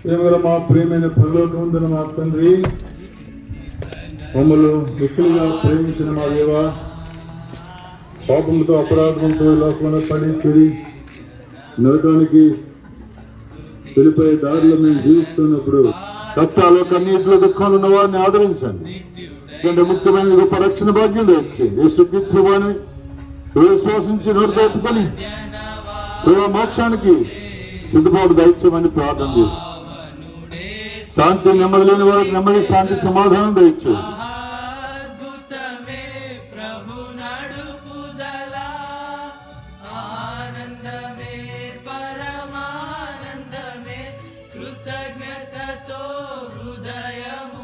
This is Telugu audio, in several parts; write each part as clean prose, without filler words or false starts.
ప్రేమగల మా ప్రేమైన పరలోకమందున మా తండ్రి, మమ్మల్ని ఎక్కువగా ప్రేమించిన మా దేవ, పాపంతో అపరాధంతో లోకంలో పడి చెడి నరకానికి వెళ్ళిపోయే దారిలో మేము జీవిస్తున్నప్పుడు కష్టాలు కన్నీటిలో దుఃఖంలో ఉన్న వారిని ఆదరించండి. ఎందుకంటే ముఖ్యమైన గొప్ప రక్షణ భాగ్యం తెచ్చింది. యేసుక్రీస్తు వారిని విశ్వాసించి నోరు తప్పుకొని మోక్షానికి సిద్ధపాటు దయచేయమని ప్రార్థన చేస్తాం. శాంతి నెమ్మది లేని వారికి నెమ్మది, శాంతి, సమాధానం దయచేయండి. కృతజ్ఞతతో హృదయము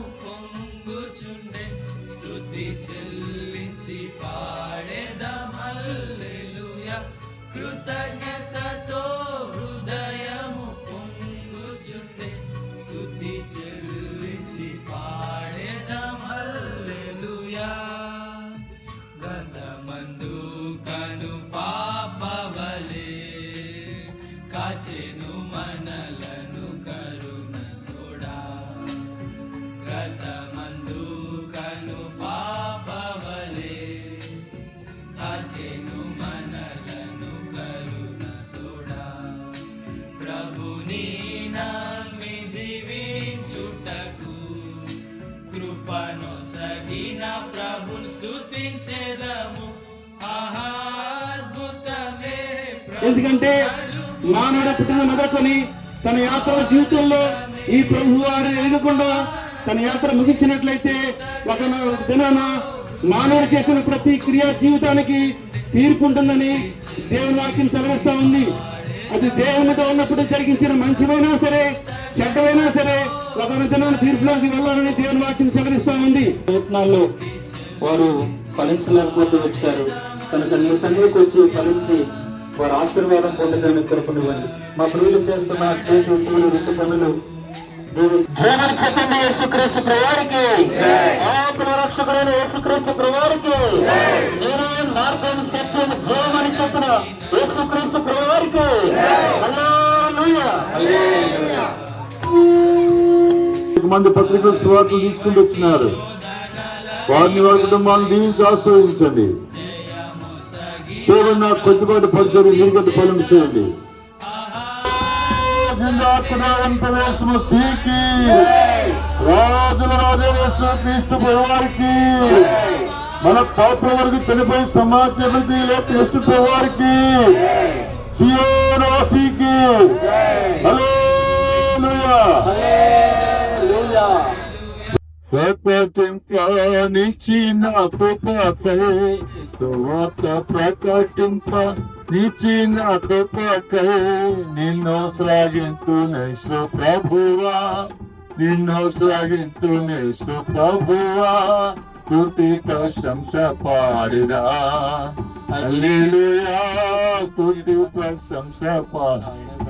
పొంగుచుండే స్తుతి చెల్లించి పాడేదం హల్లెలూయా. గతమందు కను పాపవలే కాచెను మనలను కరుణ తోడా. గతమందు కను పాపవలే కాచెను మనలను కరుణ తోడా. ప్రభుని నమ్మి జీవించుటకు కృపను సగిన ప్రభుని స్తుతించెదము. అద్భుతమే. ఎందుకంటే మానవుడు పుట్టిన మొదలుకొని తన యాత్ర జీవితంలో ఈ ప్రభు వారిని ఎరగకుండా తన యాత్ర ముగించినట్లయితే ఒక దినాన మానవుడు చేసిన ప్రతి క్రియా జీవితానికి తీర్పు ఉంటుందని దేవుని వాక్యం సెలవిస్తా ఉంది. అది దేవునితో ఉన్నప్పుడు జరిగించిన మంచివైనా సరే చెడ్డవైనా సరే ఒక దినాన్ని తీర్పులోకి వెళ్ళాలని దేవుని వాక్యం సెలవిస్తా ఉంది. ప్రయత్నాల్లో వారు ఫలించలేకపోతూ వచ్చారు కనుక నీ సన్నిధికి వచ్చి ఫలించి వారు ఆశీర్వాదం పొందడానికి కృపనివ్వండి. మా ప్రియులు చేస్తున్న చేతి పూలు రుతు పనులు జీవన చెప్పండి. యేసుక్రీస్తు ప్రభువారికి, ఆత్మ రక్షకుడైన యేసుక్రీస్తు ప్రభువారికి, నేనే మార్గం సత్యం జీవమని చెప్పిన యేసుక్రీస్తు ప్రభువారికి హల్లెలూయా. మంది పత్రికలు సువార్తలు తీసుకుంటూ వచ్చినారు. వారిని వారి కుటుంబాలను దీవించి ఆస్వాదించండి. చేయబడిన కొద్దిపాటి పరిచయం నీరుగడ్డ ఫలం చేయండి. రాజుల రాజేశ్వర క్రీస్తు ప్రభువారికి, మన పాప వరకు చనిపోయి సమాజం క్రీస్తు ప్రభువారికి, సియోను వాసికి హల్లెలూయా. ప్రకటించిన కృపకై సువార్త ప్రకటింప నిచ్చిన కృపకై నిన్ను శ్లాఘింతునేసు ప్రభువా, నిన్ను శ్లాఘింతునేసు ప్రభువా. స్తుతి ప్రశంస పాడిరా హల్లెలూయా, స్తుతి ప్రశంస పాడిరా.